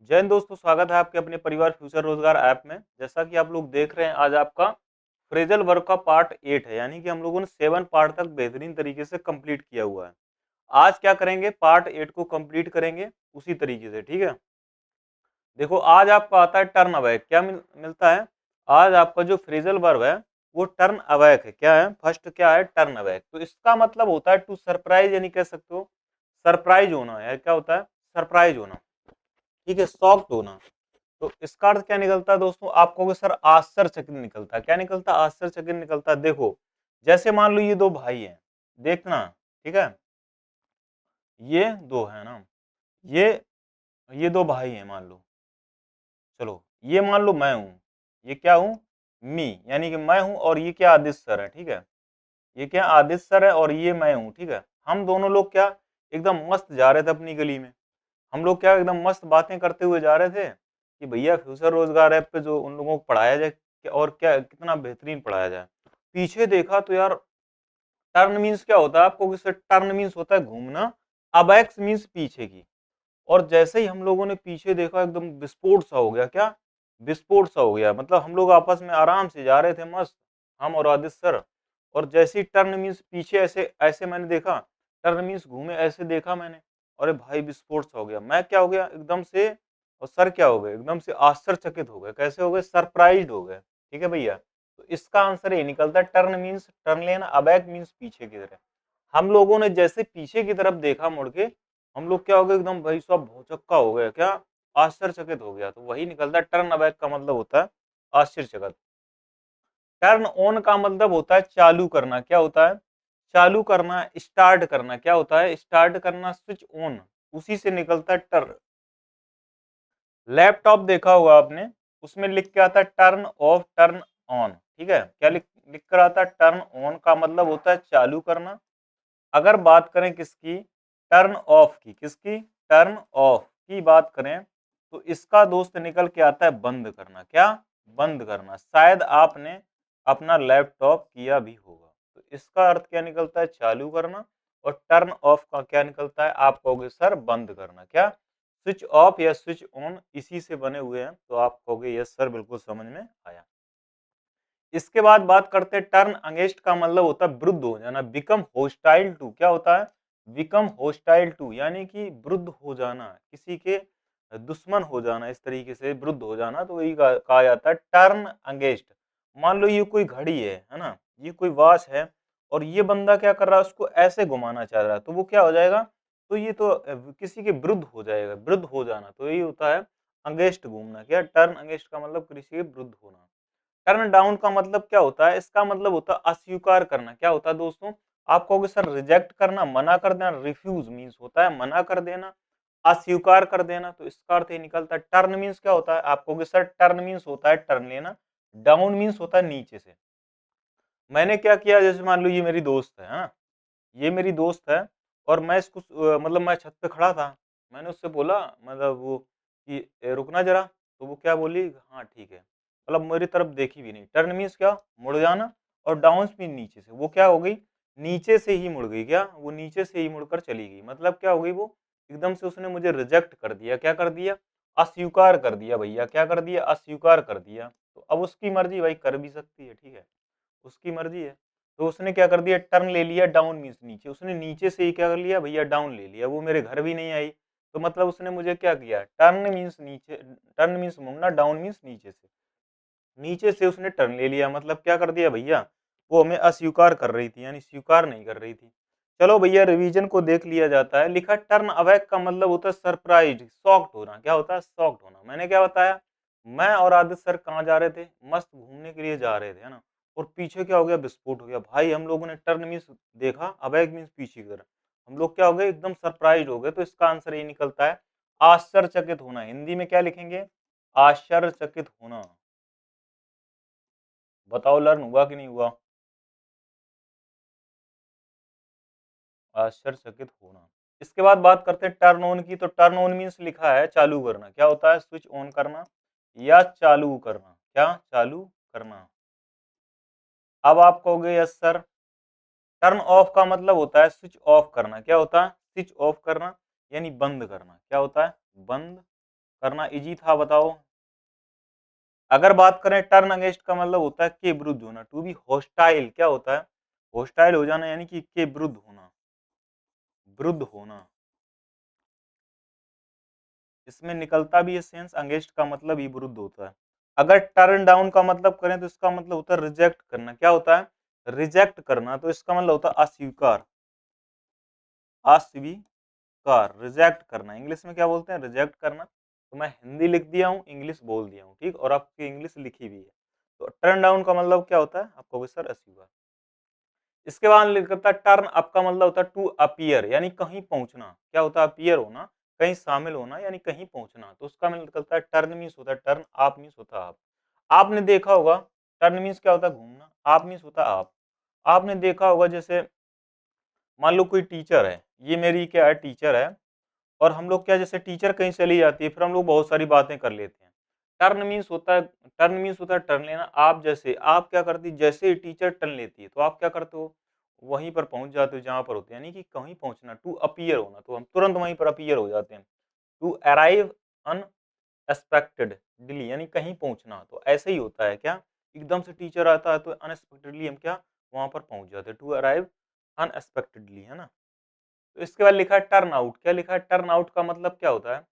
जय हिंद दोस्तों, स्वागत है आपके अपने परिवार फ्यूचर रोजगार ऐप में। जैसा कि आप लोग देख रहे हैं, आज आपका फ्रेजल वर्क का पार्ट 8 है, यानी कि हम लोगों ने 7 पार्ट तक बेहतरीन तरीके से कंप्लीट किया हुआ है। आज क्या करेंगे, पार्ट 8 को कंप्लीट करेंगे उसी तरीके से। ठीक है, देखो आज आपका आता है टर्न अवैक। क्या मिलता है आज आपका जो फ्रेजल वर्ब है वो टर्न अवैक है। क्या है, फर्स्ट क्या है, टर्न अवैक। तो इसका मतलब होता है टू सरप्राइज, यानी कह सकते हो सरप्राइज होना है। क्या होता है, सरप्राइज होना। ठीक है, शॉक्ड होना। तो इसका अर्थ क्या निकलता है दोस्तों, आप कहोगे सर आश्चर्यचकित निकलता है। क्या निकलता है, आश्चर्यचकित निकलता है। देखो जैसे मान लो ये दो भाई हैं, देखना। ठीक है, ये दो है ना, ये ये दो भाई हैं मान लो। चलो ये मान लो मैं हूं, ये क्या हूं, मी, यानी कि मैं हूं, और ये क्या आदित्य सर है। ठीक है, ये क्या आदित्य सर है और ये मैं हूं। ठीक है, हम दोनों लोग क्या एकदम मस्त जा रहे थे अपनी गली में। हम लोग क्या एकदम मस्त बातें करते हुए जा रहे थे कि भैया फ्यूचर रोजगार ऐप पे जो उन लोगों को पढ़ाया जाए और क्या कितना बेहतरीन पढ़ाया जाए। पीछे देखा तो यार टर्न मीन्स क्या होता है आपको, टर्न मीन्स होता है घूमना, अबैक्स मीन्स पीछे की। और जैसे ही हम लोगों ने पीछे देखा एकदम विस्फोट सा हो गया। क्या, विस्फोट सा हो गया। मतलब हम लोग आपस में आराम से जा रहे थे मस्त, हम और आदित्य सर। और जैसे ही टर्न मीन्स पीछे ऐसे ऐसे मैंने देखा, टर्न मीन्स घूमे ऐसे देखा मैंने। अरे भाई विस्फोट सा हो गया, मैं क्या हो गया एकदम से, और सर क्या हो गए एकदम से आश्चर्यचकित हो गए। कैसे हो गए, सरप्राइज्ड हो गए। ठीक है भैया, तो इसका आंसर ये निकलता है टर्न मीन्स टर्न लेना, अबैक मीन्स पीछे की तरफ। हम लोगों ने जैसे पीछे की तरफ देखा मुड़ के, हम लोग क्या हो गए एकदम भाई साहब भौचक्का हो गया। क्या, आश्चर्यचकित हो गया। तो वही निकलता है टर्न अबैक का मतलब होता है आश्चर्यचकित। टर्न ऑन का मतलब होता है चालू करना। क्या होता है, चालू करना, स्टार्ट करना। क्या होता है, स्टार्ट करना, स्विच ऑन, उसी से निकलता है टर्न। लैपटॉप देखा होगा आपने, उसमें लिख के आता है टर्न ऑफ टर्न ऑन। ठीक है, क्या लिख कर आता है, टर्न ऑन का मतलब होता है चालू करना। अगर बात करें किसकी, टर्न ऑफ की, किसकी, टर्न ऑफ की बात करें, तो इसका दोस्त निकल के आता है बंद करना। क्या, बंद करना। शायद आपने अपना लैपटॉप किया भी होगा। तो इसका अर्थ क्या निकलता है, चालू करना। और टर्न ऑफ का क्या निकलता है, आप कहोगे सर बंद करना। क्या, स्विच ऑफ या स्विच ऑन इसी से बने हुए हैं। तो आप कहोगे यस सर, बिल्कुल समझ में आया। इसके बाद बात करते हैं टर्न अगेंस्ट का मतलब होता है विरुद्ध हो जाना, बिकम होस्टाइल टू। क्या होता है, बिकम होस्टाइल टू, यानी कि विरुद्ध हो जाना, किसी के दुश्मन हो जाना, इस तरीके से विरुद्ध हो जाना। तो वही कहा जाता है टर्न अगेंस्ट। मान लो ये कोई घड़ी है ना, ये कोई वॉच है, और ये बंदा क्या कर रहा है, उसको ऐसे घुमाना चाह रहा है, तो वो क्या हो जाएगा, तो ये तो किसी के विरुद्ध हो जाएगा, विरुद्ध हो जाना। तो यही होता है अगेंस्ट घूमना। क्या, टर्न अगेंस्ट का मतलब किसी के विरुद्ध होना। टर्न डाउन का मतलब क्या होता है, इसका मतलब होता है अस्वीकार करना। क्या होता है दोस्तों, आप कहोगे सर रिजेक्ट करना, मना कर देना, रिफ्यूज मीन्स होता है मना कर देना, अस्वीकार कर देना। तो इसका अर्थ ये निकलता है, टर्न मीन्स क्या होता है, आप कहोगे सर टर्न मीन्स होता है टर्न लेना, डाउन मीन्स होता है नीचे से। मैंने क्या किया, जैसे मान लो ये मेरी दोस्त है ना, ये मेरी दोस्त है, और मैं इसको मतलब मैं छत पे खड़ा था, मैंने उससे बोला मतलब वो कि रुकना जरा। तो वो क्या बोली, हाँ ठीक है, मतलब मेरी तरफ देखी भी नहीं। टर्न मीन्स क्या, मुड़ जाना। और डाउन मीन नीचे से, वो क्या हो गई, नीचे से ही मुड़ गई। क्या, वो नीचे से ही मुड़कर चली गई। मतलब क्या हो गई, वो एकदम से उसने मुझे रिजेक्ट कर दिया। क्या कर दिया, अस्वीकार कर दिया भैया। क्या कर दिया, अस्वीकार कर दिया। तो अब उसकी मर्जी, भाई कर भी सकती है, ठीक है, उसकी मर्जी है। तो उसने क्या कर दिया, टर्न ले लिया, डाउन मीन्स नीचे, उसने नीचे से ही क्या कर लिया भैया, डाउन ले लिया। वो मेरे घर भी नहीं आई, तो मतलब उसने मुझे क्या किया, टर्न मीन्स नीचे, टर्न मीन्स मुड़ना, डाउन मीन्स नीचे से, नीचे से उसने टर्न ले लिया। मतलब क्या कर दिया भैया, वो हमें अस्वीकार कर रही थी, यानी स्वीकार नहीं कर रही थी। चलो भैया रिवीजन को देख लिया जाता है। लिखा टर्न अवैक का मतलब होता है सरप्राइज, शॉक्ड होना। क्या होता है, शॉक्ड होना। मैंने क्या बताया, मैं और आदित्य सर कहाँ जा रहे थे, मस्त घूमने के लिए जा रहे थे, है ना। और पीछे क्या हो गया, विस्फोट हो गया। भाई हम लोगों ने टर्न मीन्स देखा, अवैक मीन्स पीछे की तरफ, हम लोग क्या हो गए, एकदम सरप्राइज हो गए। तो इसका आंसर ये निकलता है आश्चर्यचकित होना। हिंदी में क्या लिखेंगे, आश्चर्यचकित होना। बताओ लर्न हुआ कि नहीं हुआ, आश्चर्यचकित होना। इसके बाद बात करते हैं टर्न ऑन की। तो टर्न ऑन मीन्स लिखा है चालू करना। क्या होता है, स्विच ऑन करना या चालू करना। क्या, चालू करना। अब आप कहोगे यस सर, टर्न ऑफ का मतलब होता है स्विच ऑफ करना। क्या होता है, स्विच ऑफ करना, यानी बंद करना। क्या होता है, बंद करना इजी था, बताओ। अगर बात करें टर्न अगेंस्ट का मतलब होता है के विरुद्ध होना, टू बी होस्टाइल क्या होता है, होस्टाइल हो जाना यानी कि के विरुद्ध होना, विरुद्ध होना। इसमें निकलता भी है सेंस, अगेंस्ट का मतलब ही विरुद्ध होता है। अगर टर्न डाउन का मतलब करें तो इसका मतलब होता है रिजेक्ट करना, क्या होता है, रिजेक्ट करना, तो इसका मतलब होता है अस्वीकार, अस्वीकार, रिजेक्ट करना, इंग्लिश में क्या बोलते हैं, रिजेक्ट करना। तो मैं हिंदी लिख दिया हूँ, इंग्लिश बोल दिया हूँ, ठीक, और आपकी इंग्लिश लिखी भी है। तो टर्न डाउन का मतलब क्या होता है, आपको सर अस्वीकार। इसके बाद लिखता है टर्न अप का मतलब होता है टू अपीयर, यानी कहीं पहुंचना, क्या होता है, अपीयर होना, कहीं शामिल होना, यानी कहीं पहुंचना। तो उसका मतलब निकलता है टर्न मीन्स होता है टर्न, आप मीन्स होता है आप। आपने देखा होगा टर्न मीन्स क्या होता है, घूमना, आप मीन्स होता है आप। आपने देखा होगा जैसे मान लो कोई टीचर है, ये मेरी क्या है, टीचर है, और हम लोग क्या, जैसे टीचर कहीं चली जाती है, फिर हम लोग बहुत सारी बातें कर लेते हैं। टर्न मीन्स होता है, टर्न मीन्स होता है टर्न लेना। आप जैसे, आप क्या करती, जैसे ही टीचर टर्न लेती है तो आप क्या करते हो, वहीं पर पहुंच जाते हो जहां पर होते हैं, यानी कि कहीं पहुंचना, टू अपीयर होना, तो हम तुरंत वहीं पर अपीयर हो जाते हैं। टू अराइव अनएक्सपेक्टेडली, यानी कहीं पहुंचना, तो ऐसे ही होता है क्या, एकदम से टीचर आता है तो अनएक्सपेक्टेडली हम क्या, वहां पर पहुंच जाते हैं, टू अराइव अनएक्सपेक्टेडली, है ना। तो इसके बाद लिखा है टर्न आउट, क्या लिखा है, टर्न आउट का मतलब क्या होता है,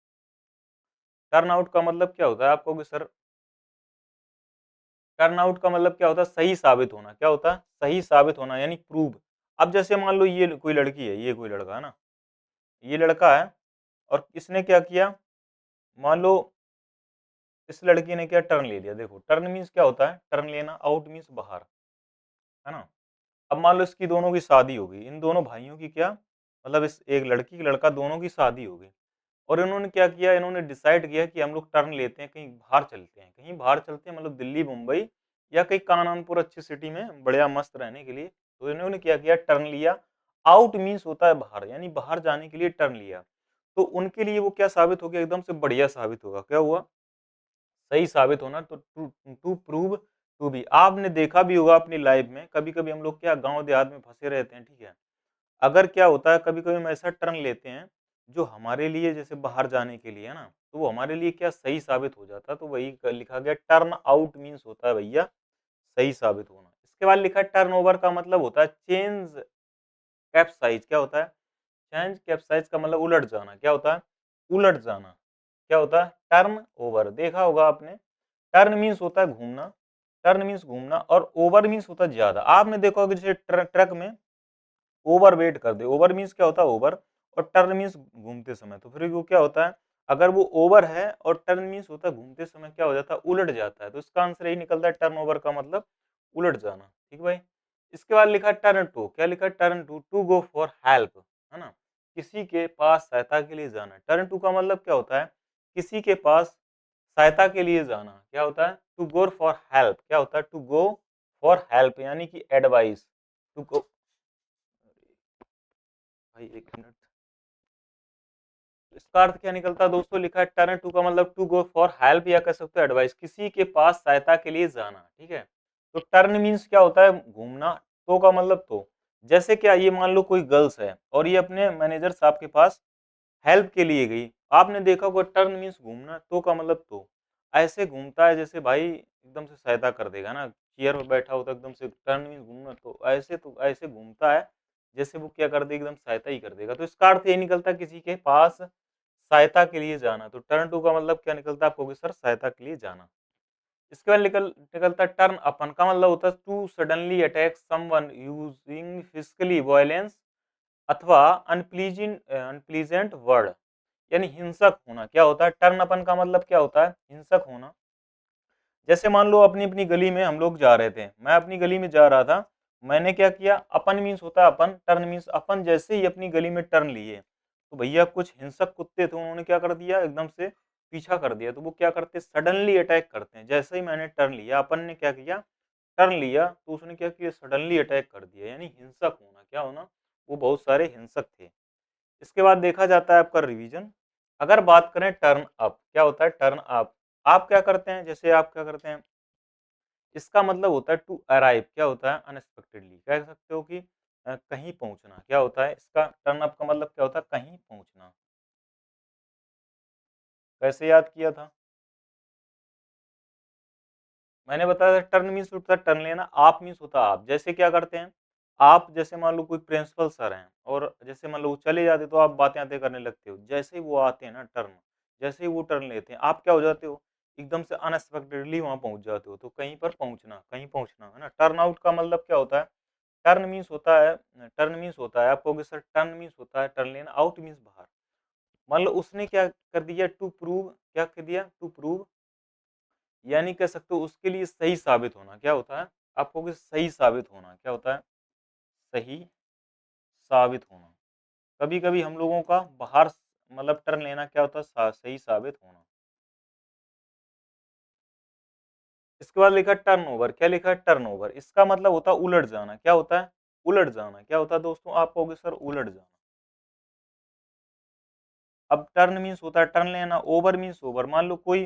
टर्न आउट का मतलब क्या होता है, आप कहोगे सर टर्न आउट का मतलब क्या होता है, सही साबित होना, क्या होता है, सही साबित होना, यानी प्रूव। अब जैसे मान लो ये कोई लड़की है, ये कोई लड़का है ना, ये लड़का है, और इसने क्या किया, मान लो इस लड़की ने क्या, टर्न ले लिया। देखो टर्न मीन्स क्या होता है, टर्न लेना, आउट मीन्स बाहर, है ना। अब मान लो इसकी दोनों की शादी हो गई, इन दोनों भाइयों की क्या, मतलब इस एक लड़की की लड़का दोनों की शादी हो गई, और इन्होंने क्या किया, इन्होंने डिसाइड किया कि हम लोग टर्न लेते हैं, कहीं बाहर चलते हैं, कहीं बाहर चलते हैं, मतलब दिल्ली मुंबई या कहीं कानपुर अच्छी सिटी में बढ़िया मस्त रहने के लिए। तो इन्होंने क्या किया, टर्न लिया। आउट मीन्स होता है बाहर, यानी बाहर जाने के लिए टर्न लिया। तो उनके लिए वो क्या साबित हो गया, एकदम से बढ़िया साबित होगा, क्या हुआ, सही साबित होना। तो टू प्रूव टू बी, आपने देखा भी होगा अपनी लाइफ में, कभी कभी हम लोग क्या गांव देहात में फंसे रहते हैं, ठीक है। अगर क्या होता है, कभी कभी हम ऐसा टर्न लेते हैं जो हमारे लिए जैसे बाहर जाने के लिए है ना, तो वो हमारे लिए क्या सही साबित हो जाता है। तो वही लिखा गया टर्न आउट मीन्स होता है भैया सही साबित होना। इसके बाद लिखा है टर्न ओवर का मतलब होता है चेंज कैप्साइज, क्या होता है, चेंज कैप्साइज का मतलब उलट जाना, क्या होता है, उलट जाना, क्या होता है, टर्न ओवर। देखा होगा आपने, टर्न मीन्स होता है घूमना, टर्न मीन्स घूमना, और ओवर मीन्स होता है ज्यादा। आपने देखा होगा जैसे ट्रक में ओवर वेट कर दे, ओवर मीन्स क्या होता है, ओवर, और टर्न मीन्स घूमते समय। तो फिर वो क्या होता है, अगर वो ओवर है और टर्न मीन्स होता है घूमते समय, क्या हो जाता है, उलट जाता है। तो इसका आंसर यही निकलता है, टर्न ओवर का मतलब उलट जाना, ठीक भाई। इसके बाद लिखा टर्न टू, क्या लिखा, turn to, to go for help, है ना, किसी के पास सहायता के लिए जाना। टर्न टू का मतलब क्या होता है, किसी के पास सहायता के लिए जाना, क्या होता है, टू गो फॉर हेल्प, क्या होता है, टू गो फॉर हेल्प, यानी कि एडवाइस, टू गो, भाई एक मिनट, इसका अर्थ क्या निकलता है दोस्तों, लिखा है टर्न टू का मतलब टू गो फॉर हेल्प, या कह सकते हो एडवाइस, किसी के पास सहायता के लिए जाना, ठीक है। तो टर्न मीन्स क्या होता है, घूमना, तो का मतलब तो, जैसे क्या, ये मान लो कोई गर्ल्स है और ये अपने मैनेजर साहब के पास हेल्प के लिए गई। आपने देखा होगा टर्न मीन्स घूमना, तो का मतलब तो, ऐसे घूमता है जैसे भाई एकदम से सहायता कर देगा ना, चेयर पर बैठा होता है एकदम से, टर्न मीन्स घूमना, तो ऐसे घूमता है जैसे वो क्या कर दे, एकदम सहायता ही कर देगा। तो इसका अर्थ ये निकलता है किसी के पास सहायता के लिए जाना। तो टर्न टू का मतलब क्या निकलता है आपको, सर सहायता के लिए जाना। इसके बाद निकलता है टर्न अपन का मतलब होता है to suddenly attack someone using physically violence अथवा अनप्लीजेंट वर्ड, यानी हिंसक होना, क्या होता है, टर्न अपन का मतलब क्या होता है, हिंसक होना। जैसे मान लो अपनी अपनी गली में हम लोग जा रहे थे, मैं अपनी गली में जा रहा था, मैंने क्या किया, अपन मीन्स होता है अपन, टर्न मीन्स अपन, जैसे ही अपनी गली में टर्न लिए तो भैया कुछ हिंसक कुत्ते थे, उन्होंने क्या कर दिया, एकदम से पीछा कर दिया। तो वो क्या करते, सडनली अटैक करते हैं। जैसे ही मैंने टर्न लिया, अपन ने क्या किया, टर्न लिया, तो उसने क्या किया, सडनली अटैक कर दिया, यानी हिंसक होना, क्या होना, वो बहुत सारे हिंसक थे। इसके बाद देखा जाता है आपका रिवीजन। अगर बात करें टर्न अप, क्या होता है, टर्न अप, आप क्या करते हैं, जैसे आप क्या करते हैं, इसका मतलब होता है टू अराइव, क्या होता है, अनएक्सपेक्टेडली, कह सकते हो कि कहीं पहुंचना, क्या होता है, इसका टर्न अप का मतलब क्या होता है, कहीं पहुंचना। कैसे याद किया था? मैंने बताया था टर्न मीन्स होता है टर्न लेना, आप मीन्स होता है आप। जैसे क्या करते हैं आप, जैसे मान लो कोई प्रिंसिपल सर हैं और जैसे मान लो वो चले जाते तो आप बातें आते करने लगते हो, जैसे ही वो आते हैं ना टर्न, जैसे ही वो टर्न लेते हैं आप क्या हो जाते हो, एकदम से अनएक्सपेक्टेडली वहां पहुंच जाते हो। तो कहीं पर पहुंचना, कहीं पहुंचना है ना। टर्न आउट का मतलब क्या होता है? टर्न मीन्स होता है, टर्न मीन्स होता है, आप कहोगे सर टर्न मीन्स होता है टर्न लेना, आउट मीन्स बाहर। मान लो उसने क्या कर दिया, टू प्रूव, क्या कर दिया, टू प्रूव, यानी कह सकते हो उसके लिए सही साबित होना। क्या होता है? आप कहोगे सही साबित होना, क्या होता है? सही साबित होना। कभी कभी हम लोगों का बाहर मतलब टर्न लेना क्या होता है? सही साबित होना। इसके बाद लिखा टर्न ओवर, क्या लिखा है? टर्न ओवर, इसका मतलब होता है उलट जाना। क्या होता है? उलट जाना। क्या होता है दोस्तों? आप कहोगे सर उलट जाना। अब टर्न मीन्स होता है टर्न लेना, ओवर मीन्स ओवर। मान लो कोई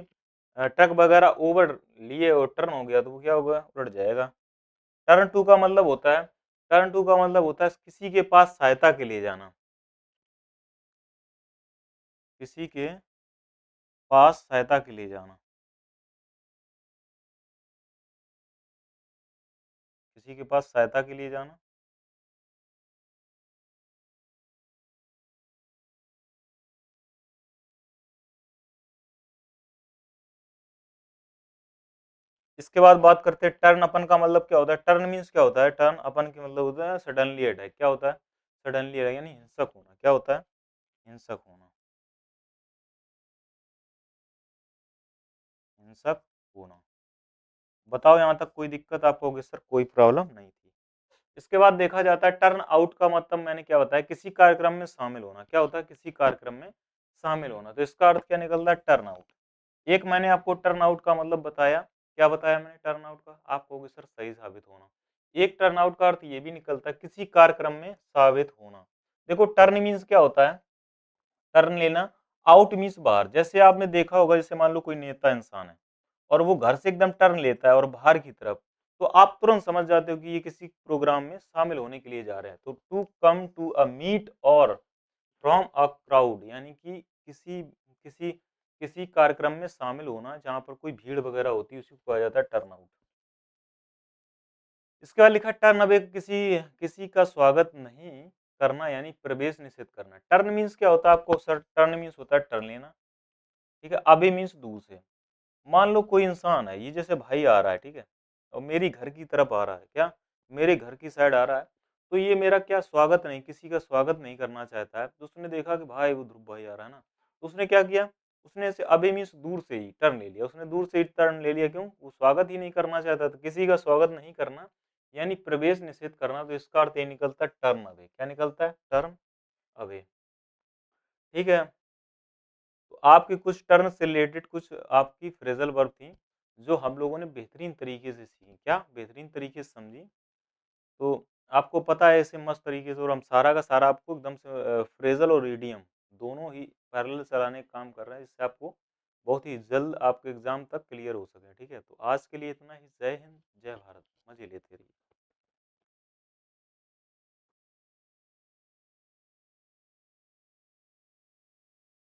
ट्रक वगैरह ओवर लिए और टर्न हो गया तो वो क्या होगा? उलट जाएगा। टर्न टू का मतलब होता है, टर्न टू का मतलब होता है किसी के पास सहायता के लिए जाना, किसी के पास सहायता के लिए जाना, किसी के पास सहायता के लिए जाना। इसके बाद बात करते हैं टर्न अपन का मतलब क्या होता है। टर्न मीन्स क्या होता है? टर्न अपन के मतलब होता है सडनली अटैक। क्या होता है? सडनली अटैक यानी हिंसक होना। क्या होता है? हिंसक होना, हिंसक होना। बताओ यहाँ तक कोई दिक्कत आपको होगी? सर कोई प्रॉब्लम नहीं थी। इसके बाद देखा जाता है टर्न आउट का मतलब मैंने क्या बताया, किसी कार्यक्रम में शामिल होना। क्या होता है? किसी कार्यक्रम में शामिल होना। तो इसका अर्थ क्या निकलता है? Turn out. एक मैंने आपको टर्न आउट का मतलब बताया। क्या बताया मैंने टर्न आउट का? आप कहोगे सर सही साबित होना। एक टर्न आउट का अर्थ ये भी निकलता है किसी कार्यक्रम में साबित होना। देखो टर्न मीन्स क्या होता है? टर्न लेना, आउट मीन्स बाहर। जैसे आपने देखा होगा, जैसे मान लो कोई नेता इंसान है और वो घर से एकदम टर्न लेता है और बाहर की तरफ, तो आप तुरंत समझ जाते हो कि ये किसी प्रोग्राम में शामिल होने के लिए जा रहे हैं। तो to come to a meet और फ्रॉम अ क्राउड, यानी कि किसी किसी कार्यक्रम में शामिल होना जहां पर कोई भीड़ वगैरह होती है, उसी को कहा जाता है टर्न आउट। इसके बाद लिखा टर्न अवे, किसी किसी का स्वागत नहीं करना यानी प्रवेश निषेध करना। टर्न मीन्स क्या होता है? आपको सर टर्न मीन्स होता है टर्न लेना, ठीक है। अवे मीन्स दूर से। मान लो कोई इंसान है, ये जैसे भाई आ रहा है, ठीक है, और मेरी घर की तरफ आ रहा है, क्या मेरे घर की साइड आ रहा है, तो ये मेरा क्या स्वागत नहीं, किसी का स्वागत नहीं करना चाहता है। तो उसने देखा कि भाई वो ध्रुव भाई आ रहा है ना, तो उसने क्या किया, उसने ऐसे अबे मीन्स दूर से ही टर्न ले लिया। उसने दूर से ही टर्न ले लिया, क्यों? वो स्वागत ही नहीं करना चाहता था। किसी का स्वागत नहीं करना यानी प्रवेश निषेध करना। तो इसका अर्थ ये निकलता है टर्न अवे। क्या निकलता है? टर्न अवे, ठीक है। तो आपकी कुछ टर्न से रिलेटेड कुछ आपकी फ्रेजल वर्ब थी जो हम लोगों ने बेहतरीन तरीके से सीखी। क्या बेहतरीन तरीके से समझी? तो आपको पता है ऐसे मस्त तरीके से, और हम सारा का सारा आपको एकदम से फ्रेजल और इडियम दोनों ही पैरेलल चलाने का काम कर रहे हैं, जिससे आपको बहुत ही जल्द आपके एग्जाम तक क्लियर हो सके। ठीक है, तो आज के लिए इतना ही। जय हिंद, जय भारत, मजे लेते रहिए।